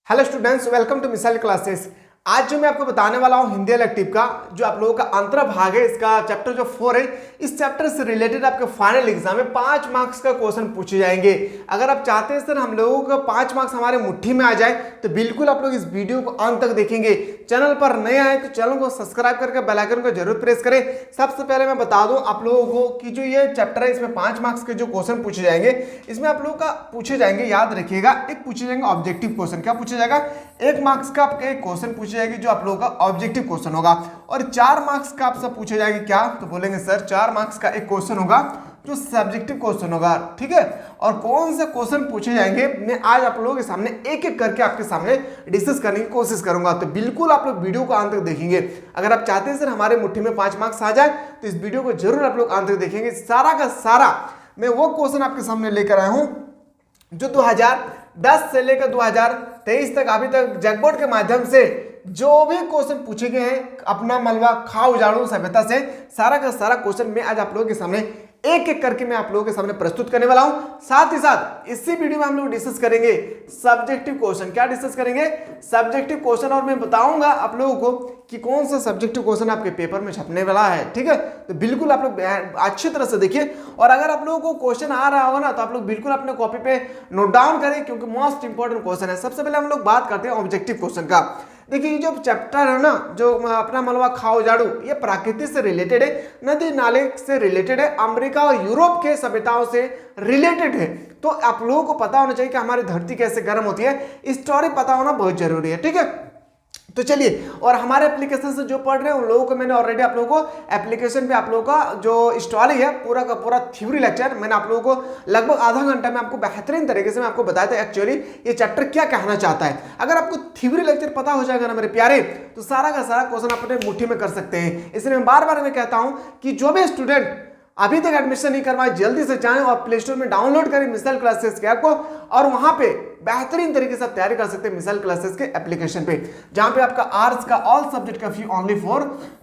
Hello students, welcome to missile classes. आज जो मैं आपको बताने वाला हूं हिंदी इलेक्टिव का जो आप लोगों का अंतर्भाग है, इसका चैप्टर जो 4 है, इस चैप्टर से रिलेटेड आपके फाइनल एग्जाम में 5 मार्क्स का क्वेश्चन पूछे जाएंगे। अगर आप चाहते हैं सर हम लोगों का 5 मार्क्स हमारे मुट्ठी में आ जाए तो बिल्कुल आप लोग इस वीडियो को अंत तक देखेंगे। चैनल पर नए आए तो चैनल को सब्सक्राइब करके बेल आइकन को जरूर प्रेस करें। सबसे पहले मैं बता दूं आप लोगों को कि जो ये चैप्टर है इसमें 5 मार्क्स के जो क्वेश्चन पूछे जाएंगे, इसमें आप लोगों का पूछे जाएंगे, याद रखिएगा, एक पूछे जाएंगे ऑब्जेक्टिव क्वेश्चन। क्या पूछा जाएगा? 1 मार्क्स का आपके क्वेश्चन पूछे जाएगी जो आप लोगों का ऑब्जेक्टिव क्वेश्चन होगा, और 4 मार्क्स का आपसे पूछे जाएगी। क्या? तो बोलेंगे सर 4 मार्क्स का एक क्वेश्चन होगा जो सब्जेक्टिव क्वेश्चन होगा, ठीक है। और कौन से क्वेश्चन पूछे जाएंगे मैं आज आप लोगों के सामने एक एक करके आपके सामने डिस्कस करने की कोशिश करूंगा, तो बिल्कुल आप लोग वीडियो को अंत तक देखेंगे। अगर आप चाहते हैं सर हमारे मुट्ठी में 5 मार्क्स आ जाए तो इस वीडियो को जरूर आप लोग अंत तक देखेंगे। सारा का सारा मैं वो क्वेश्चन आपके सामने लेकर आया हूं जो 2010 से लेकर 2023 तक अभी तक जगबोर्ड के माध्यम से जो भी क्वेश्चन पूछे गए हैं अपना मलबा खाओ उजाड़ो सभ्यता से, सारा का सारा क्वेश्चन मैं आज आप लोगों के सामने एक एक करके मैं आप लोगों के सामने प्रस्तुत करने वाला हूं। साथ ही साथ इसी वीडियो में हम लोग डिस्कस करेंगे सब्जेक्टिव क्वेश्चन। क्या डिस्कस करेंगे? Subjective question. और मैं बताऊंगा आप लोगों को कि कौन सा सब्जेक्टिव क्वेश्चन आपके पेपर में छपने वाला है, ठीक है। तो बिल्कुल आप लोग अच्छी तरह से देखिए, और अगर आप लोगों को क्वेश्चन आ रहा होगा ना तो आप लोग बिल्कुल अपने कॉपी पे नोट डाउन करें, क्योंकि मोस्ट इंपॉर्टेंट क्वेश्चन है। सबसे पहले हम लोग बात करते हैं ऑब्जेक्टिव क्वेश्चन का। देखिए ये जो चैप्टर है ना, जो अपना मलबा खाओ जाड़ू, ये प्रकृति से रिलेटेड है, नदी नाले से रिलेटेड है, अमेरिका और यूरोप के सभ्यताओं से रिलेटेड है। तो आप लोगों को पता होना चाहिए कि हमारी धरती कैसे गर्म होती है, स्टोरी पता होना बहुत जरूरी है, ठीक है। तो चलिए, और हमारे एप्लीकेशन से जो पढ़ रहे हैं उन लोगों को मैंने ऑलरेडी आप लोगों को एप्लीकेशन पे आप लोगों का जो स्टोरी है पूरा का पूरा थ्योरी लेक्चर मैंने आप लोगों को लगभग आधा घंटा में आपको बेहतरीन तरीके से मैं आपको बताया था एक्चुअली ये चैप्टर क्या कहना चाहता है। अगर आपको थ्योरी लेक्चर पता हो जाएगा ना मेरे प्यारे, तो सारा का सारा क्वेश्चन अपने मुट्ठी में कर सकते हैं। इसलिए मैं बार बार मैं कहता हूं कि जो भी स्टूडेंट अभी तक एडमिशन नहीं करवाए जल्दी से जाएं और प्ले स्टोर में डाउनलोड करें मिसाइल क्लासेस के ऐप को, और वहां पे बेहतरीन तरीके से तैयारी कर सकते हैं मिसाइल क्लासेस के एप्लीकेशन पे, जहां पे आपका आर्ट्स का ऑल सब्जेक्ट का फी ओनली फॉर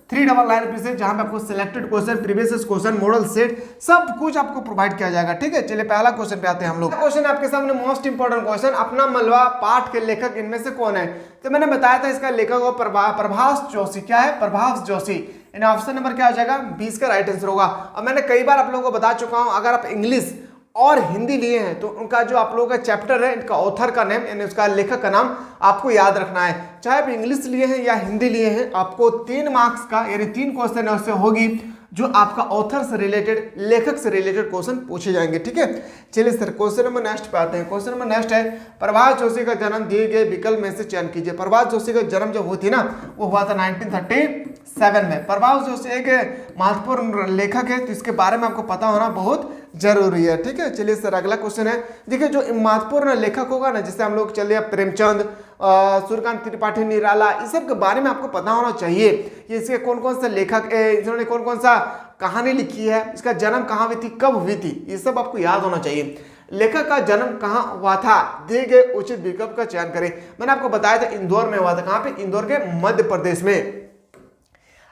399 रुपीज है, जहां पे आपको selected question, previous question, model set सब कुछ आपको प्रोवाइड किया जाएगा, ठीक है। चलिए पहला क्वेश्चन पे आते हैं हम लोग। क्वेश्चन आपके सामने मोस्ट इंपोर्टेंट क्वेश्चन, अपना मलबा पाठ के लेखक इनमें से कौन है? तो मैंने बताया था इसका लेखक हो प्रभाष जोशी। क्या है? प्रभाष जोशी। ऑप्शन नंबर क्या हो जाएगा? 20 का राइट आंसर होगा। और मैंने कई बार आप लोगों को बता चुका हूं, अगर आप इंग्लिश और हिंदी लिए हैं तो उनका जो आप लोगों का चैप्टर है, इनका ऑथर का नेम यानी उसका लेखक का नाम आपको याद रखना है। चाहे आप इंग्लिश लिए हैं या हिंदी लिए हैं, आपको 3 मार्क्स का यानी 3 क्वेश्चन उससे होगी जो आपका ऑथर से रिलेटेड, लेखक से रिलेटेड क्वेश्चन पूछे जाएंगे, ठीक है। चलिए सर क्वेश्चन नंबर नेक्स्ट पे आते हैं। क्वेश्चन नंबर नेक्स्ट है, प्रभाष जोशी का जन्म दिए गए विकल्प में से चयन कीजिए। प्रभाष जोशी का जन्म जब हुई थी ना, वो हुआ था 1937 में। प्रभाष जोशी एक महत्वपूर्ण लेखक है, तो इसके बारे में आपको पता होना बहुत जरूरी है, ठीक है। चलिए सर अगला क्वेश्चन है, देखिए जो महत्वपूर्ण लेखक होगा ना, जैसे हम लोग चलिए प्रेमचंद, सूर्यकांत त्रिपाठी, निराला, इस सब के बारे में आपको पता होना चाहिए। ये इसके कौन कौन से लेखक है, इन्होंने कौन कौन सा कहानी लिखी है, इसका जन्म कहाँ हुई थी, कब हुई थी, ये सब आपको याद होना चाहिए। लेखक का जन्म कहाँ हुआ था, दिए गए उचित विकल्प का चयन करें। मैंने आपको बताया था इंदौर में हुआ था। कहाँ पे? इंदौर के मध्य प्रदेश में।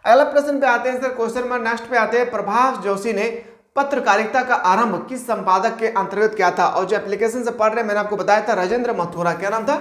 अगला प्रश्न पे आते हैं सर, क्वेश्चन नंबर नेक्स्ट पे आते हैं, प्रभाष जोशी ने पत्रकारिता का आरंभ किस संपादक के अंतर्गत किया था? और जो एप्लीकेशन से पढ़ रहे हैं मैंने आपको बताया था राजेंद्र मथुरा। क्या नाम था?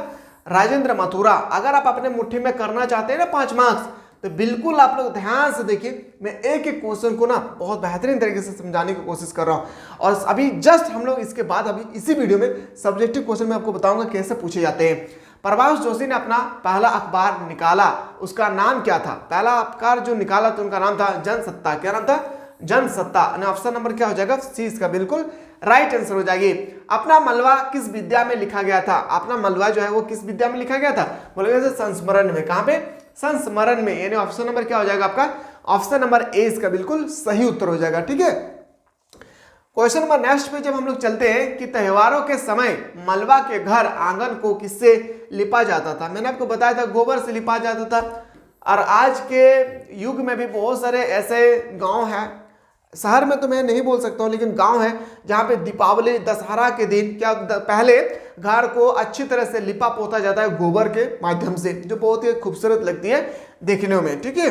राजेंद्र मथुरा। अगर आप अपने मुट्ठी में करना चाहते हैं ना 5 मार्क्स, तो बिल्कुल आप लोग ध्यान से देखिए, मैं एक एक क्वेश्चन को ना बहुत बेहतरीन तरीके से समझाने की कोशिश कर रहा हूं। और अभी जस्ट हम लोग इसके बाद अभी इसी वीडियो में सब्जेक्टिव क्वेश्चन में आपको बताऊंगा कैसे पूछे जाते हैं। प्रभाष जोशी ने अपना पहला अखबार निकाला, उसका नाम क्या था? पहला अखबार जो निकाला तो उनका नाम था जनसत्ता। क्या नाम था? जनसत्ता। ऑप्शन नंबर क्या हो जाएगा? सी इसका बिल्कुल राइट आंसर हो जाएगी। अपना मलबा किस विद्या में लिखा गया था? अपना मलबा जो है वो किस विद्या में लिखा गया था? बोलेंगे संस्मरण में। कहां पे? संस्मरण में। यानी ऑप्शन नंबर क्या हो जाएगा आपका? ऑप्शन नंबर ए इसका बिल्कुल सही उत्तर हो जाएगा, ठीक है। क्वेश्चन नंबर नेक्स्ट पे जब हम लोग चलते हैं कि त्योहारों के समय मलबा के घर आंगन को किससे लिपा जाता था? मैंने आपको बताया था गोबर से लिपा जाता था। और आज के युग में भी बहुत सारे ऐसे गांव हैं, शहर में तो मैं नहीं बोल सकता हूँ, लेकिन गांव है जहाँ पे दीपावली, दशहरा के दिन क्या पहले घर को अच्छी तरह से लिपा पोता जाता है गोबर के माध्यम से, जो बहुत ही खूबसूरत लगती है देखने में, ठीक है।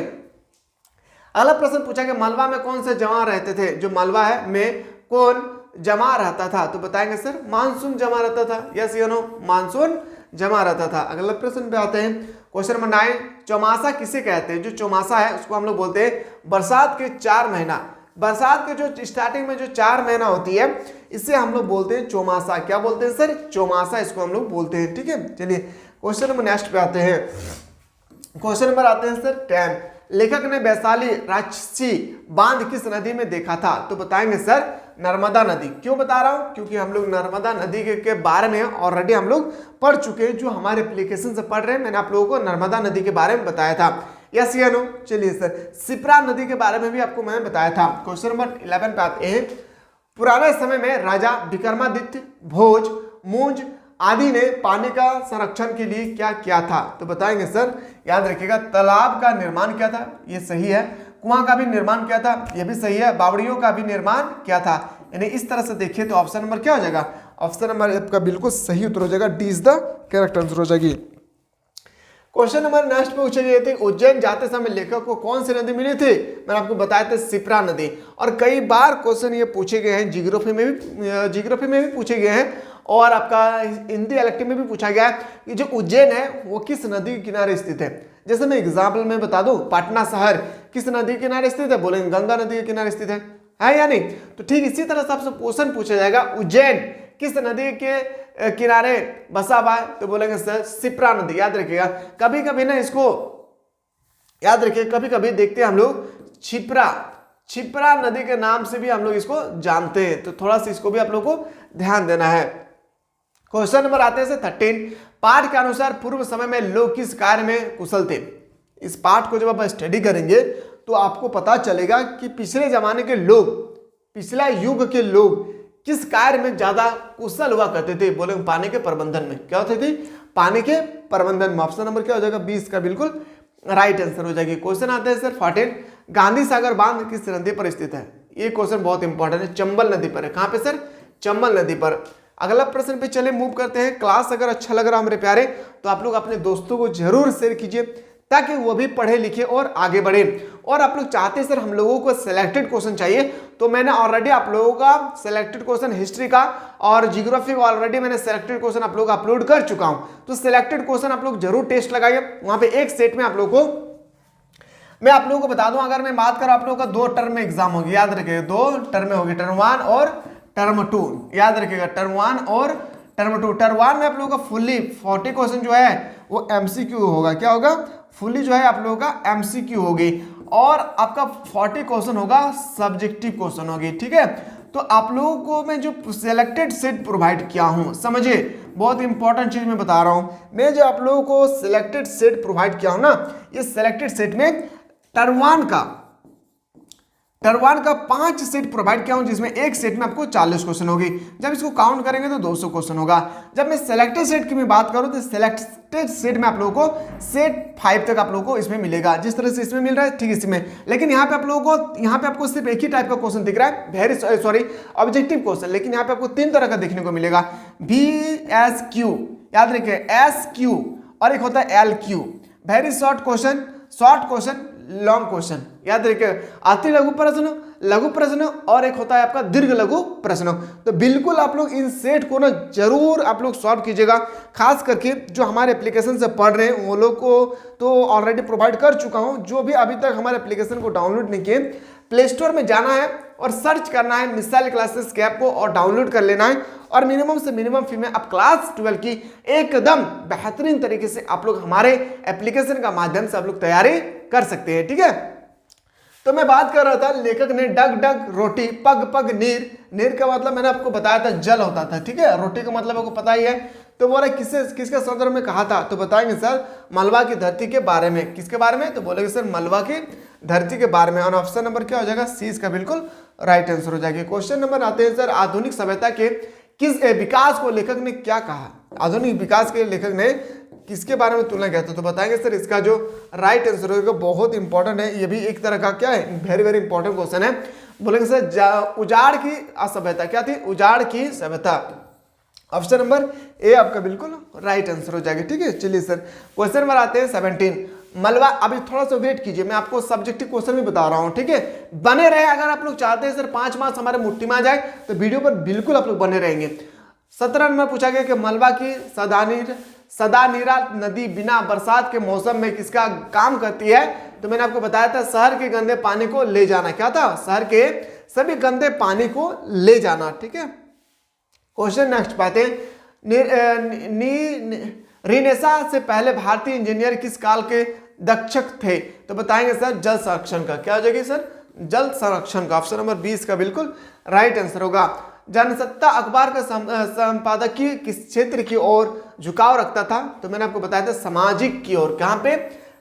अगला प्रश्न पूछा कि मलबा में कौन से जमा रहते थे? जो मलबा है में कौन जमा रहता था? तो बताएंगे सर मानसून जमा रहता था। यस या नो? मानसून जमा रहता था। अगला प्रश्न पे आते हैं, क्वेश्चन नंबर 9, चौमासा किसे कहते हैं? जो चौमासा है उसको हम लोग बोलते हैं बरसात के 4 महीना, बरसात के जो स्टार्टिंग में जो 4 महीना होती है इसे हम लोग बोलते हैं चौमासा। क्या बोलते हैं सर? चौमासा इसको हम लोग बोलते हैं। ठीक है, चलिए क्वेश्चन नंबर नेक्स्ट पे आते हैं। क्वेश्चन नंबर आते हैं सर 10, लेखक ने वैशाली राजसी बांध किस नदी में देखा था? तो बताएंगे सर नर्मदा नदी। क्यों बता रहा हूं? क्योंकि हम लोग नर्मदा नदी के बारे में ऑलरेडी हम लोग पढ़ चुके हैं, जो हमारे एप्लीकेशन से पढ़ रहे हैं। मैंने आप लोगों को नर्मदा नदी के बारे में बताया था, यस या नो? चलिए सर, शिप्रा नदी के बारे में भी आपको मैंने बताया था। क्वेश्चन नंबर 11 पे आते हैं, पुराने समय में राजा विक्रमादित्य, भोज, मूंज आदि ने पानी का संरक्षण के लिए क्या किया था? तो बताएंगे सर, याद रखिएगा, तालाब का निर्माण किया था, ये सही है। कुआं का भी निर्माण किया था, ये भी सही है। बावड़ियों का भी निर्माण किया था। यानी इस तरह से देखिए तो ऑप्शन नंबर क्या हो जाएगा? ऑप्शन नंबर आपका बिल्कुल सही उत्तर हो जाएगा, D is the correct answer हो जाएगी। क्वेश्चन नंबर नेक्स्ट पे पूछे गए थे, उज्जैन जाते समय लेखक को कौन सी नदी मिली थी? मैंने आपको बताया था शिप्रा नदी। और कई बार क्वेश्चन ये पूछे गए हैं, जियोग्राफी में भी पूछे गए हैं, और आपका हिंदी इलेक्टिव में भी पूछा गया है कि जो उज्जैन है वो किस नदी के किनारे स्थित है। जैसे मैं एग्जाम्पल में बता दूं, पटना शहर किस नदी के किनारे स्थित है? बोलेंगे गंगा नदी के किनारे स्थित है या नहीं? तो ठीक इसी तरह से आपसे क्वेश्चन पूछा जाएगा, उज्जैन किस नदी के किनारे बसा हुआ है? तो बोलेंगे सर शिप्रा नदी। याद रखिएगा, कभी कभी ना इसको याद रखिए, कभी कभी देखते हैं हम लोग छिप्रा नदी के नाम से भी हम लोग इसको जानते हैं, तो थोड़ा सा इसको भी आप लोग को ध्यान देना है। क्वेश्चन नंबर आते हैं 13, पाठ के अनुसार पूर्व समय में लोग किस कार्य में कुशल थे? इस पाठ को जब आप स्टडी करेंगे तो आपको पता चलेगा कि पिछले जमाने के लोग, पिछला युग के लोग किस कार्य में ज्यादा कुशल हुआ करते थे? बोले पानी के प्रबंधन में। क्या होते थे? पानी के प्रबंधन में। ऑप्शन नंबर क्या हो जाएगा? 20 का बिल्कुल राइट आंसर हो जाएगी। क्वेश्चन आते हैं सर 14, गांधी सागर बांध किस नदी पर स्थित है? ये क्वेश्चन बहुत इंपॉर्टेंट है, चंबल नदी पर है। कहां पे सर? चंबल नदी पर। अगला प्रश्न पे चले मूव करते हैं। क्लास अगर अच्छा लग रहा है मेरे प्यारे तो आप लोग अपने दोस्तों को जरूर शेयर कीजिए ताकि वो भी पढ़े लिखे और आगे बढ़े। और आप लोग चाहते हैं सर हम लोगों को सिलेक्टेड क्वेश्चन चाहिए, तो मैंने ऑलरेडी आप लोगों का सिलेक्टेड क्वेश्चन हिस्ट्री का और जियोग्राफी का ऑलरेडी मैंने सिलेक्टेड क्वेश्चन आप लोग अपलोड कर चुका हूं। तो सिलेक्टेड क्वेश्चन आप लोग जरूर टेस्ट लगाइए, वहां पे एक सेट में आप लोग को मैं आप लोगों को बता दूं, अगर मैं बात करूं आप लोगों का 2 टर्म में एग्जाम होगी। याद रखिएगा 2 टर्म होगी, टर्म 1 और टर्म 2। याद रखिएगा टर्म 1 और टर्म 2। टर्म 1 में आप लोगों का फुल्ली 40 क्वेश्चन जो है वो एमसीक्यू होगा। क्या होगा? फुल्ली जो है आप लोगों का एमसीक्यू होगी, और आपका 40 क्वेश्चन होगा सब्जेक्टिव क्वेश्चन होगी। ठीक है, तो आप लोगों को मैं जो सिलेक्टेड सेट प्रोवाइड किया हूं, समझिए बहुत इंपॉर्टेंट चीज मैं बता रहा हूं। मैं जो आप लोगों को सिलेक्टेड सेट प्रोवाइड किया हूं ना, ये सिलेक्टेड सेट में टर्म 1 का 5 सेट प्रोवाइड किया हूं, जिसमें एक सेट में आपको 40 क्वेश्चन होगी। जब इसको काउंट करेंगे तो 200 क्वेश्चन होगा। जब मैं सिलेक्टेड सेट की मैं बात करूं तो सिलेक्टेड सेट में आप लोगों को सेट 5 तक आप लोगों को इसमें मिलेगा, जिस तरह से इसमें मिल रहा है ठीक इसमें। लेकिन यहाँ पे आप लोगों को, यहाँ पे आपको सिर्फ एक ही टाइप का क्वेश्चन दिख रहा है, ऑब्जेक्टिव क्वेश्चन। लेकिन यहाँ पे आपको 3 तरह का देखने को मिलेगा, VSQ, याद रखिए SQ, और एक होता है LQ, very short question, long question. याद रखिए अति लघु प्रश्न, और एक होता है आपका दीर्घ लघु प्रश्न। तो बिल्कुल आप लोग इन सेट को ना जरूर आप लोग सॉल्व कीजिएगा। खास करके जो हमारे एप्लीकेशन से पढ़ रहे हैं वो लोग को तो ऑलरेडी प्रोवाइड कर चुका हूं। जो भी अभी तक हमारे एप्लीकेशन को डाउनलोड नहीं किए, प्ले स्टोर में जाना है और सर्च करना है मिसाइल क्लासेस के ऐप को और डाउनलोड कर लेना है। और मिनिमम से मिनिमम फी में आप क्लास 12 की एकदम बेहतरीन तरीके से आप लोग हमारे एप्लीकेशन का माध्यम से आप लोग तैयारी कर सकते हैं। ठीक है, तो मैं बात कर रहा था, लेखक ने डग डग रोटी पग पग नीर का मतलब मैंने आपको बताया था जल होता था। ठीक है, रोटी का मतलब आपको पता ही है। तो बोला किसके संदर्भ में कहा था? तो बताएंगे सर मलबा की धरती के बारे में। किसके बारे में? तो बोलेंगे सर मलबा की धरती के बारे में। और ऑप्शन नंबर क्या हो जाएगा? सी इसका बिल्कुल राइट आंसर हो जाएगी। क्वेश्चन नंबर आते हैं सर, आधुनिक सभ्यता के किस विकास को लेखक ने क्या कहा? आधुनिक विकास के लेखक ने किसके बारे में तुलना किया था? तो बताएंगे सर इसका जो राइट आंसर होगा बहुत इंपॉर्टेंट है, ये भी एक तरह का क्या है, वेरी वेरी इंपॉर्टेंट क्वेश्चन है। बोलेंगे सर उजाड़ की असभ्यता। क्या थी? उजाड़ की सभ्यता। ऑप्शन नंबर ए आपका बिल्कुल राइट आंसर हो जाएगा। ठीक है, चलिए सर क्वेश्चन नंबर आते हैं 17, मलबा। अभी थोड़ा सा वेट कीजिए, मैं आपको सब्जेक्टिव क्वेश्चन भी बता रहा हूं। ठीक है, बने रहे। अगर आप लोग चाहते हैं सर 5 मार्क्स हमारे मुट्ठी में आ जाए तो वीडियो पर बिल्कुल आप लोग बने रहेंगे। 17 नंबर पूछा गया कि मलबा की सदा नीरा नदी बिना बरसात के मौसम में किसका काम करती है? तो मैंने आपको बताया था शहर के गंदे पानी को ले जाना। क्या था? शहर के सभी गंदे पानी को ले जाना। ठीक है, क्वेश्चन नेक्स्ट पाते हैं। रिनेसा से पहले भारतीय इंजीनियर किस काल के दक्षक थे? तो बताएंगे सर जल संरक्षण का। क्या हो जाएगी सर? जल संरक्षण का। ऑप्शन नंबर 20 का बिल्कुल राइट आंसर होगा। जनसत्ता अखबार का संपादकीय किस क्षेत्र की ओर झुकाव रखता था? तो मैंने आपको बताया था सामाजिक की ओर। कहां पे?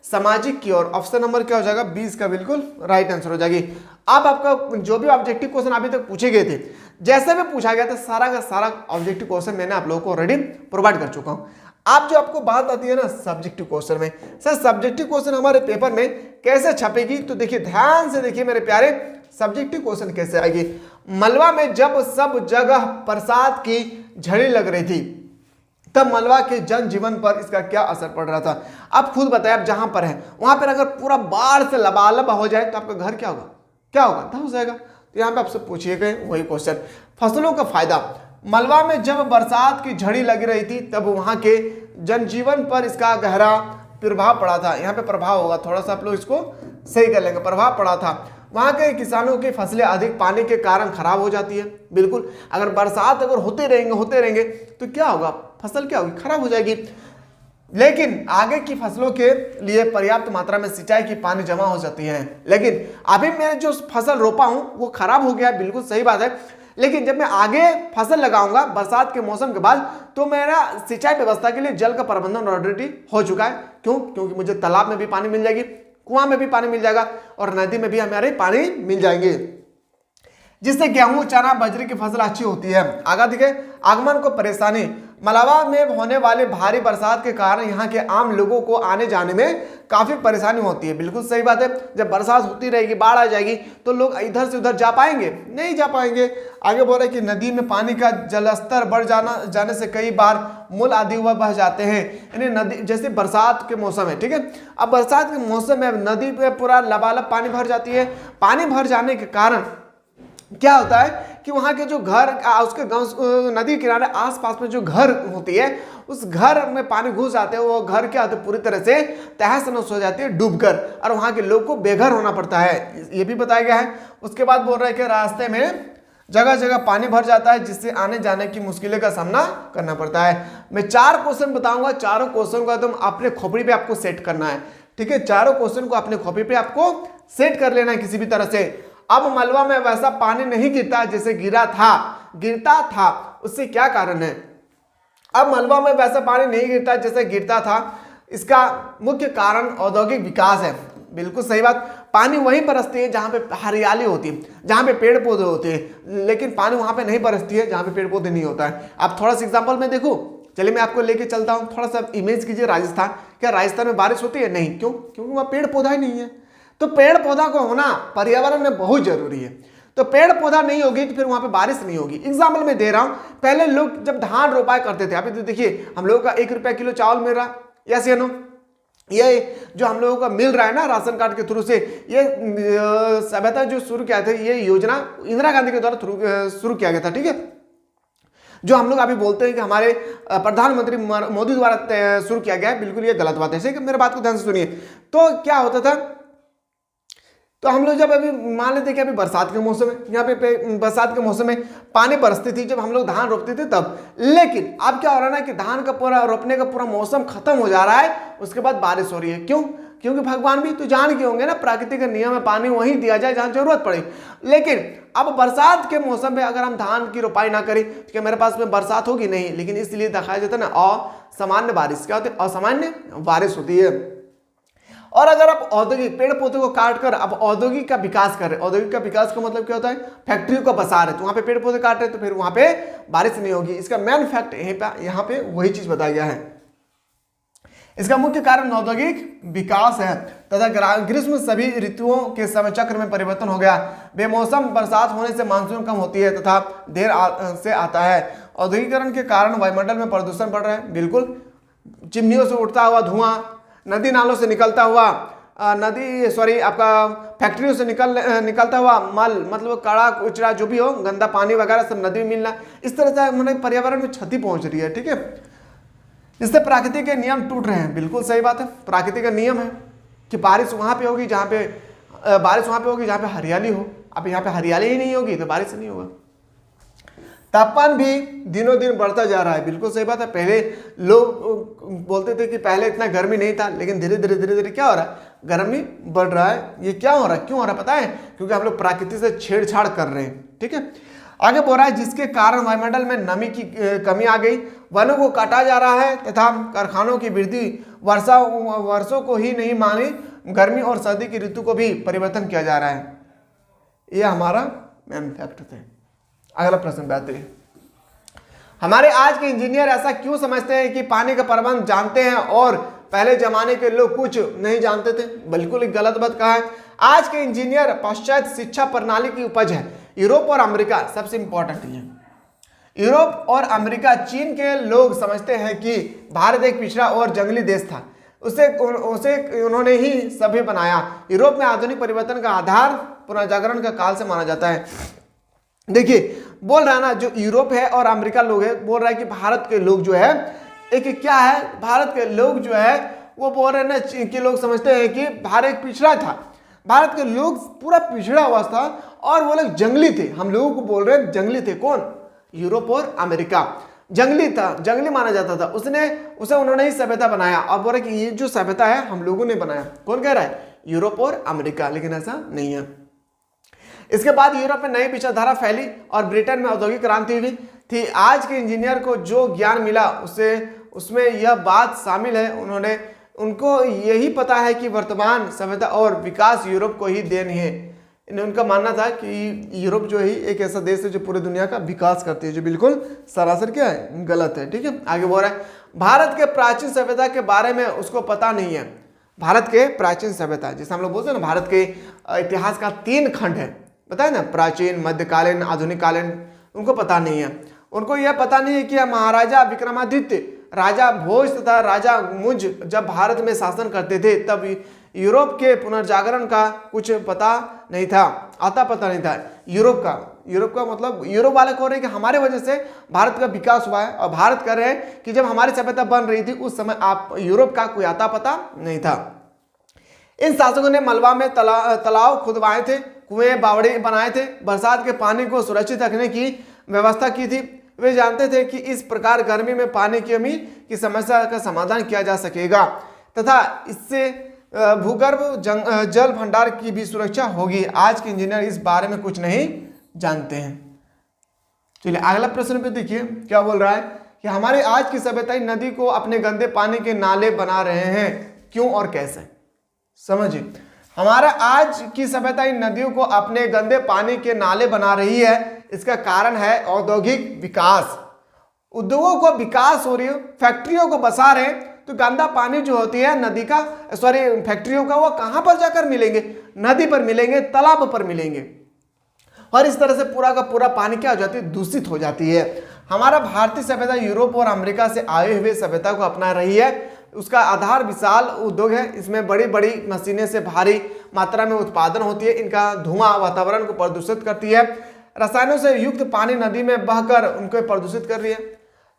सामाजिक की ओर। ऑप्शन नंबर क्या हो जाएगा? 20 का बिल्कुल राइट आंसर हो जाएगी। अब आपका जो भी ऑब्जेक्टिव क्वेश्चन अभी तक पूछे गए थे, जैसे भी पूछा गया था, सारा का सारा ऑब्जेक्टिव क्वेश्चन मैंने आप लोगों को ऑलरेडी प्रोवाइड कर चुका हूं। आप जो आपको बात आती है ना सब्जेक्टिव क्वेश्चन में, सर सब्जेक्टिव क्वेश्चन हमारे पेपर में कैसे छपेगी? तो देखिए, ध्यान से देखिए मेरे प्यारे, सब्जेक्टिव क्वेश्चन कैसे आएगी। मलवा में जब सब जगह बरसात की झड़ी लग रही थी, तब मलवा के जनजीवन पर इसका क्या असर पड़ रहा था? आप खुद बताएं, आप जहां पर हैं वहां पर अगर पूरा बाढ़ से लबालब हो जाए तो आपका घर क्या होगा? क्या होगा? धंस जाएगा। तो यहाँ पे आपसे पूछिए गए वही क्वेश्चन। फसलों का फायदा। मलबा में जब बरसात की झड़ी लग रही थी तब वहां के जनजीवन पर इसका गहरा प्रभाव पड़ा था। यहाँ पे प्रभाव होगा, थोड़ा सा आप लोग इसको सही कर लेंगे। प्रभाव पड़ा था। वहां के किसानों की फसलें अधिक पानी के कारण खराब हो जाती है। बिल्कुल, अगर बरसात अगर होते रहेंगे तो क्या होगा? फसल क्या होगी? खराब हो जाएगी। लेकिन आगे की फसलों के लिए पर्याप्त मात्रा में सिंचाई की पानी जमा हो जाती है। लेकिन अभी मैं जो फसल रोपा हूं वो खराब हो गया, बिल्कुल सही बात है। लेकिन जब मैं आगे फसल लगाऊंगा बरसात के मौसम के बाद, तो मेरा सिंचाई व्यवस्था के लिए जल का प्रबंधन ऑलरेडी हो चुका है। क्यों? क्योंकि मुझे तालाब में भी पानी मिल जाएगी, कुआं में भी पानी मिल जाएगा और नदी में भी हमारे पानी मिल जाएंगे, जिससे गेहूं, चना, बाजरे की फसल अच्छी होती है। आगे देखिए, आगमन को परेशानी। मलबा में होने वाले भारी बरसात के कारण यहाँ के आम लोगों को आने जाने में काफी परेशानी होती है। बिल्कुल सही बात है। जब बरसात होती रहेगी, बाढ़ आ जाएगी, तो लोग इधर से उधर जा पाएंगे? नहीं जा पाएंगे। आगे बोल रहे कि नदी में पानी का जलस्तर बढ़ जाने से कई बार मूल आदि हुआ बह जाते हैं। यानी नदी, जैसे बरसात के मौसम है, ठीक है, अब बरसात के मौसम में नदी पे पूरा लबालब पानी भर जाती है। पानी भर जाने के कारण क्या होता है कि वहां के जो घर, उसके गांव, नदी किनारे आसपास में जो घर होती है, उस घर में पानी घुस जाते हैं। वो घर क्या होते हैं? पूरी तरह से तहस नहस हो जाती है डूबकर, और वहां के लोग को बेघर होना पड़ता है। ये भी बताया गया है। उसके बाद बोल रहे हैं कि रास्ते में जगह जगह पानी भर जाता है, जिससे आने जाने की मुश्किलों का सामना करना पड़ता है। मैं 4 क्वेश्चन बताऊंगा, चारों क्वेश्चन को एकदम अपने खोपड़ी पे आपको सेट करना है। ठीक है, चारों क्वेश्चन को अपने खोपड़ी पे आपको सेट कर लेना है किसी भी तरह से। अब मलबा में वैसा पानी नहीं गिरता जैसे गिरता था, उससे क्या कारण है? अब मलबा में वैसा पानी नहीं गिरता जैसे गिरता था, इसका मुख्य कारण औद्योगिक विकास है। बिल्कुल सही बात। पानी वहीं बरसती है जहां पे हरियाली होती है, जहां पे पेड़ पौधे होते हैं, लेकिन पानी वहां पे नहीं बरसती है जहां पे पेड़ पौधे नहीं होता है। आप थोड़ा सा एग्जांपल में देखो, चलिए मैं आपको लेके चलता हूं, थोड़ा सा इमेज कीजिए राजस्थान। क्या राजस्थान में बारिश होती है? नहीं। क्यों? क्योंकि वहां पेड़ पौधा ही नहीं है। तो पेड़ पौधा को होना पर्यावरण में बहुत जरूरी है। तो पेड़ पौधा नहीं होगी तो फिर वहां पे बारिश नहीं होगी। एग्जाम्पल में दे रहा हूं, पहले लोग जब धान रोपाया करते थे, अभी तो देखिए हम लोगों का 1 रुपया किलो चावल मिल रहा, यस या नो? ये जो हम लोगों का मिल रहा है ना राशन कार्ड के थ्रू से, ये सभ्यता जो शुरू किया था, ये योजना इंदिरा गांधी के द्वारा शुरू किया गया था। ठीक है, जो हम लोग अभी बोलते हैं कि हमारे प्रधानमंत्री मोदी द्वारा शुरू किया गया है, बिल्कुल ये गलत बात है। मेरे बात को ध्यान से सुनिए। तो क्या होता था, तो हम लोग जब अभी मान लेते कि अभी बरसात के मौसम में, यहाँ पे बरसात के मौसम में पानी बरसती थी जब हम लोग धान रोपते थे तब। लेकिन अब क्या हो रहा है ना कि धान का पूरा रोपने का पूरा मौसम खत्म हो जा रहा है, उसके बाद बारिश हो रही है। क्यों? क्योंकि भगवान भी तो जान के होंगे ना, प्राकृतिक नियम में पानी वहीं दिया जाए जहां जरूरत पड़े। लेकिन अब बरसात के मौसम में अगर हम धान की रोपाई ना करें तो क्या मेरे पास में बरसात होगी? नहीं। लेकिन इसलिए दिखाया जाता है ना असामान्य बारिश। क्या होती है? असामान्य बारिश होती है। और अगर आप औद्योगिक पेड़ पौधे को काट कर अब औद्योगिक का विकास कर रहे, औद्योगिक का विकास का मतलब क्या होता है? फैक्ट्रियों को बसा रहे, तो वहां पे पेड़ पौधे काट रहे तो फिर वहां पे बारिश नहीं होगी। इसका मेन फैक्ट यहाँ पे वही चीज बताया गया है। इसका मुख्य कारण औद्योगिक विकास है तथा ग्रीष्म सभी ऋतुओं के समय चक्र में परिवर्तन हो गया। बेमौसम बरसात होने से मानसून कम होती है तथा देर से आता है। औद्योगिकरण के कारण वायुमंडल में प्रदूषण बढ़ रहा है। बिल्कुल, चिमनियों से उठता हुआ धुआं, नदी नालों से निकलता हुआ आपका फैक्ट्रियों से निकलता हुआ मल, मतलब कड़ा कुचरा जो भी हो, गंदा पानी वगैरह सब नदी में मिलना, इस तरह से हमारे पर्यावरण में क्षति पहुंच रही है। ठीक है, इससे प्राकृतिक के नियम टूट रहे हैं। बिल्कुल सही बात है, प्राकृतिक का नियम है कि बारिश वहां पे होगी जहां पे हरियाली हो। अब यहाँ पे हरियाली ही नहीं होगी तो बारिश नहीं होगा। तापमान भी दिनों दिन बढ़ता जा रहा है। बिल्कुल सही बात है, पहले लोग बोलते थे कि पहले इतना गर्मी नहीं था, लेकिन धीरे धीरे क्या हो रहा है, गर्मी बढ़ रहा है। ये क्या हो रहा है, क्यों हो रहा है पता है? क्योंकि हम लोग प्रकृति से छेड़छाड़ कर रहे हैं। ठीक है, आगे बोल रहा है जिसके कारण वायुमंडल में नमी की कमी आ गई, वनों को काटा जा रहा है तथा कारखानों की वृद्धि वर्षों को ही नहीं मानी, गर्मी और सर्दी की ऋतु को भी परिवर्तन किया जा रहा है। यह हमारा मेन फैक्ट थे। अगला प्रश्न बेहतरीन, हमारे आज के इंजीनियर ऐसा क्यों समझते हैं कि पानी का प्रबंध जानते हैं और पहले जमाने के लोग कुछ नहीं जानते थे? बिल्कुल एक गलत बात कहा है। आज के इंजीनियर पाश्चात्य शिक्षा प्रणाली की उपज है। यूरोप और अमेरिका सबसे इंपॉर्टेंट है। यूरोप और अमेरिका, चीन के लोग समझते हैं कि भारत एक पिछड़ा और जंगली देश था, उसे उन्होंने ही सभ्य बनाया। यूरोप में आधुनिक परिवर्तन का आधार पुनर्जागरण का काल से माना जाता है। देखिए बोल रहा है ना, जो यूरोप है और अमेरिका लोग है, बोल रहा है कि भारत के लोग जो है एक क्या है, भारत के लोग जो है वो बोल रहे हैं ना कि लोग समझते हैं कि भारत एक पिछड़ा था, भारत के लोग पूरा पिछड़ा हुआ था और वो लोग जंगली थे। हम लोगों को बोल रहे हैं जंगली थे। कौन? यूरोप और अमेरिका जंगली था, जंगली माना जाता था। उसे उन्होंने ही सभ्यता बनाया और बोल रहे कि ये जो सभ्यता है हम लोगों ने बनाया। कौन कह रहा है? यूरोप और अमेरिका। लेकिन ऐसा नहीं है। इसके बाद यूरोप में नई विचारधारा फैली और ब्रिटेन में औद्योगिक क्रांति हुई थी। आज के इंजीनियर को जो ज्ञान मिला उसमें यह बात शामिल है, उनको यही पता है कि वर्तमान सभ्यता और विकास यूरोप को ही देन है। उनका मानना था कि यूरोप जो है एक ऐसा देश है जो पूरी दुनिया का विकास करती है, जो बिल्कुल सरासर क्या है, गलत है। ठीक है, आगे बोल रहा है भारत के प्राचीन सभ्यता के बारे में उसको पता नहीं है। भारत के प्राचीन सभ्यता, जिसे हम लोग बोलते हैं ना, भारत के इतिहास का 3 खंड है, पता है ना, प्राचीन, मध्यकालीन, आधुनिक कालीन। उनको पता नहीं है। उनको यह पता नहीं है कि महाराजा विक्रमादित्य, राजा भोज तथा राजा मुझ जब भारत में शासन करते थे तब यूरोप के पुनर्जागरण का कुछ पता नहीं था, पता नहीं था। यूरोप का मतलब यूरोप वाले कह रहे हैं कि हमारे वजह से भारत का विकास हुआ है, और भारत कह रहे हैं कि जब हमारी सभ्यता बन रही थी उस समय आप यूरोप का कोई पता नहीं था। इन शासकों ने मलबा में तालाब खुदवाए थे, कुएं बावड़ी बनाए थे, बरसात के पानी को सुरक्षित रखने की व्यवस्था की थी। वे जानते थे कि इस प्रकार गर्मी में पानी की कमी की समस्या का समाधान किया जा सकेगा तथा इससे भूगर्भ जल भंडार की भी सुरक्षा होगी। आज के इंजीनियर इस बारे में कुछ नहीं जानते हैं। चलिए अगला प्रश्न पे देखिए क्या बोल रहा है कि हमारे आज की सभ्यता नदी को अपने गंदे पानी के नाले बना रहे हैं, क्यों और कैसे? समझिए, हमारा आज की सभ्यता इन नदियों को अपने गंदे पानी के नाले बना रही है। इसका कारण है औद्योगिक विकास। उद्योगों को विकास हो रही है, फैक्ट्रियों को बसा रहे हैं, तो गंदा पानी जो होती है फैक्ट्रियों का, वो कहां पर जाकर मिलेंगे? नदी पर मिलेंगे, तालाब पर मिलेंगे, और इस तरह से पूरा का पूरा पानी क्या हो जाती है? दूषित हो जाती है। हमारा भारतीय सभ्यता यूरोप और अमेरिका से आए हुए सभ्यता को अपना रही है। उसका आधार विशाल उद्योग है। इसमें बड़ी बड़ी मशीनें से भारी मात्रा में उत्पादन होती है। इनका धुआं वातावरण को प्रदूषित करती है। रसायनों से युक्त पानी नदी में बहकर उनको प्रदूषित कर रही है।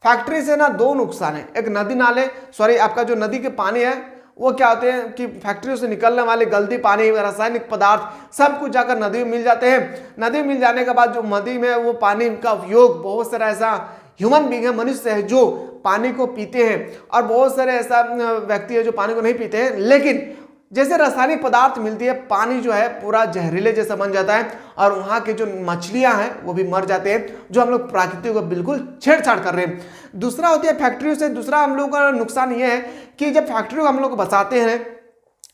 फैक्ट्री से ना 2 नुकसान है। एक नदी नाले आपका जो नदी के पानी है वो क्या होते हैं कि फैक्ट्रियों से निकलने वाले गंदे पानी, रासायनिक पदार्थ सब कुछ जाकर नदी में मिल जाते हैं। नदी में मिल जाने के बाद जो नदी में वो पानी का उपयोग बहुत सारा ऐसा ह्यूमन बींग है, मनुष्य है जो पानी को पीते हैं, और बहुत सारे ऐसा व्यक्ति है जो पानी को नहीं पीते हैं। लेकिन जैसे रासायनिक पदार्थ मिलती है, पानी जो है पूरा जहरीले जैसा बन जाता है, और वहाँ के जो मछलियाँ हैं वो भी मर जाते हैं, जो हम लोग प्रकृति को बिल्कुल छेड़छाड़ कर रहे हैं। दूसरा होती है फैक्ट्रियों से, दूसरा हम लोग का नुकसान ये है कि जब फैक्ट्रियों को हम लोग बसाते हैं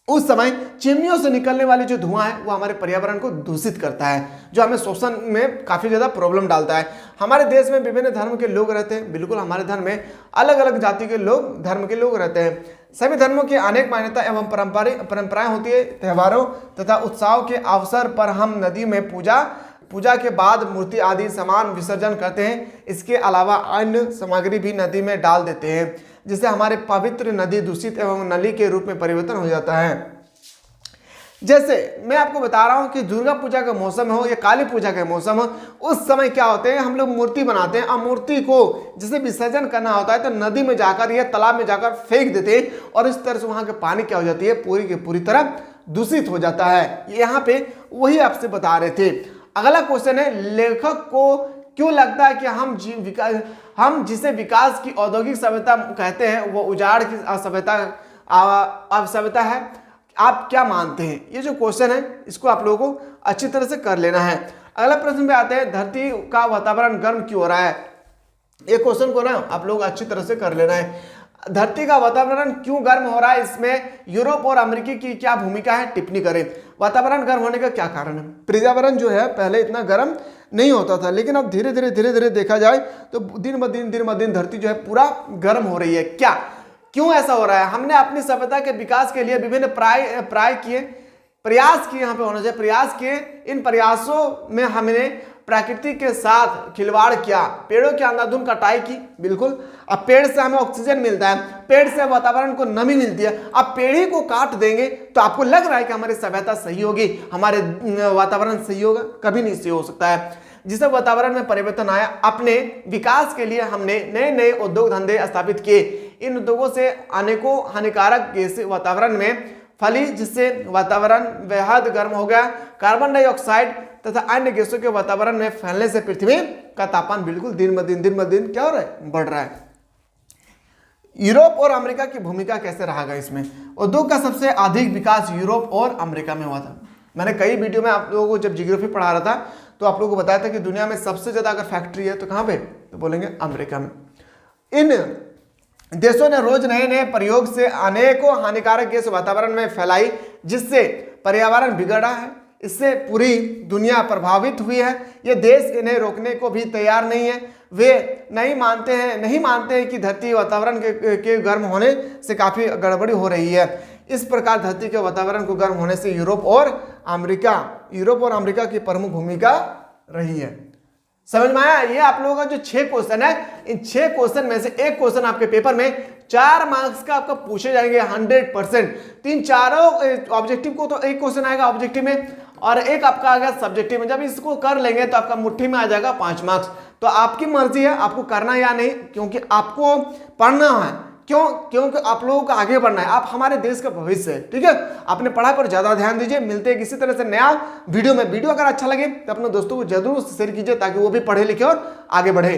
उस समय चिमनियों से निकलने वाली जो धुआं है वो हमारे पर्यावरण को दूषित करता है, जो हमें श्वसन में काफ़ी ज़्यादा प्रॉब्लम डालता है। हमारे देश में विभिन्न धर्म के लोग रहते हैं। बिल्कुल हमारे धर्म में अलग अलग जाति के लोग, धर्म के लोग रहते हैं। सभी धर्मों की अनेक मान्यता एवं परंपराएं होती है। त्योहारों तथा उत्सवों के अवसर पर हम नदी में पूजा के बाद मूर्ति आदि सामान विसर्जन करते हैं। इसके अलावा अन्य सामग्री भी नदी में डाल देते हैं, जिससे हमारे पवित्र नदी दूषित एवं नली के रूप में परिवर्तन हो जाता है। जैसे मैं आपको बता रहा हूं कि दुर्गा पूजा का मौसम हो या काली पूजा का मौसम हो, उस समय क्या होते हैं हम लोग मूर्ति बनाते हैं और मूर्ति को जैसे विसर्जन करना होता है तो नदी में जाकर या तालाब में जाकर फेंक देते हैं और इस तरह से वहां के पानी क्या हो जाती है, पूरी की पूरी तरह दूषित हो जाता है। यहाँ पे वही आपसे बता रहे थे। अगला क्वेश्चन है, लेखक को क्यों लगता है कि हम जिसे विकास की औद्योगिक सभ्यता कहते हैं वो उजाड़ की असभ्यता है? आप क्या मानते हैं? ये जो क्वेश्चन है इसको आप लोगों को अच्छी तरह से कर लेना है। अगला प्रश्न पे आते हैं, धरती का वातावरण गर्म क्यों हो रहा है? ये क्वेश्चन को ना आप लोग अच्छी तरह से कर लेना है। धरती का वातावरण क्यों गर्म हो रहा है, इसमें यूरोप और अमेरिका की क्या भूमिका है, टिप्पणी करें। वातावरण गर्म होने का क्या कारण है? पर्यावरण जो है पहले इतना गर्म नहीं होता था, लेकिन अब धीरे धीरे देखा जाए तो दिन ब दिन धरती जो है पूरा गर्म हो रही है। क्या, क्यों ऐसा हो रहा है? हमने अपनी सभ्यता के विकास के लिए विभिन्न प्रयास किए, यहाँ पे होना चाहिए प्रयास किए। इन प्रयासों में हमने प्रकृति के साथ खिलवाड़ किया, पेड़ों की अंधाधुंध कटाई की। बिल्कुल, अब पेड़ से हमें ऑक्सीजन मिलता है, पेड़ से वातावरण को नमी मिलती है। अब पेड़ ही को काट देंगे तो आपको लग रहा है कि हमारी सभ्यता सही होगी, हमारे वातावरण सही होगा? कभी नहीं सही हो सकता है। जिससे वातावरण में परिवर्तन आया, अपने विकास के लिए हमने नए नए उद्योग धंधे स्थापित किए। इन उद्योगों से अनेकों हानिकारक गैसें वातावरण में फैली, जिससे वातावरण बेहद गर्म हो गया। कार्बन डाइऑक्साइड तथा अन्य गैसों के वातावरण में फैलने से पृथ्वी का तापमान बिल्कुल दिन ब दिन क्या हो रहा है, बढ़ रहा है। यूरोप और अमेरिका की भूमिका कैसे रहेगा इसमें? उद्योग का सबसे अधिक विकास यूरोप और अमेरिका में हुआ था। मैंने कई वीडियो में आप लोगों को जब ज्योग्राफी पढ़ा रहा था तो आप लोगों को बताया था कि दुनिया में सबसे ज्यादा अगर फैक्ट्री है तो कहाँ पे, तो बोलेंगे अमेरिका में। इन देशों ने रोज नए नए प्रयोग से अनेकों हानिकारक गैस वातावरण में फैलाई, जिससे पर्यावरण बिगड़ा है। इससे पूरी दुनिया प्रभावित हुई है। ये देश इन्हें रोकने को भी तैयार नहीं है। वे नहीं मानते हैं कि धरती वातावरण के गर्म होने से काफी गड़बड़ी हो रही है। इस प्रकार धरती के वातावरण को गर्म होने से यूरोप और अमेरिका की प्रमुख भूमिका रही है। समझ में आया? ये आप लोगों का जो 6 क्वेश्चन है, इन 6 क्वेश्चन में से एक क्वेश्चन आपके पेपर में 4 मार्क्स का आपका पूछे जाएंगे 100%। तीन चारों ऑब्जेक्टिव को तो एक क्वेश्चन आएगा ऑब्जेक्टिव में और एक आपका आ गया सब्जेक्टिव में। जब इसको कर लेंगे तो आपका मुट्ठी में आ जाएगा 5 मार्क्स। तो आपकी मर्जी है आपको करना या नहीं, क्योंकि आपको पढ़ना है। क्योंकि आप लोगों को आगे बढ़ना है, आप हमारे देश का भविष्य है। ठीक है, अपने पढ़ाई पर ज्यादा ध्यान दीजिए। मिलते हैं किसी तरह से नया वीडियो में। वीडियो अगर अच्छा लगे तो अपने दोस्तों को जरूर शेयर कीजिए ताकि वो भी पढ़े लिखे और आगे बढ़े।